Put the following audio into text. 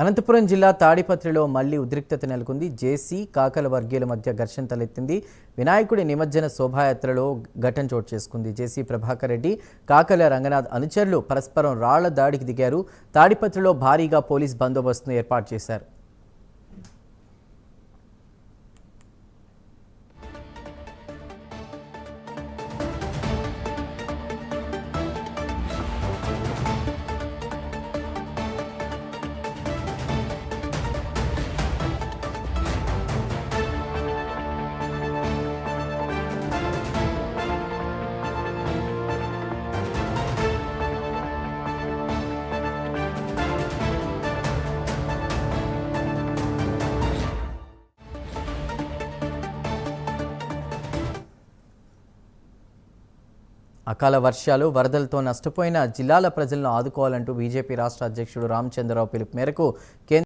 అనంతపురం జిల్లా తాడిపత్రిలో మళ్లీ ఉద్రిక్తత నెలకొంది. జేసీ కాకల వర్గీయుల మధ్య ఘర్షణ తలెత్తింది. వినాయకుడి నిమజ్జన శోభాయాత్రలో ఘటన చోటు చేసుకుంది. జేసీ ప్రభాకర్ రెడ్డి, కాకల రంగనాథ్ అనుచరులు పరస్పరం రాళ్ల దాడికి దిగారు. తాడిపత్రిలో భారీగా పోలీస్ బందోబస్తును ఏర్పాటు చేశారు. అకాల వర్షాలు, వరదలతో నష్టపోయిన జిల్లాల ప్రజలను ఆదుకోవాలంటూ బీజేపీ రాష్ట్ర అధ్యక్షుడు రామచంద్రరావు పిలుపు మేరకు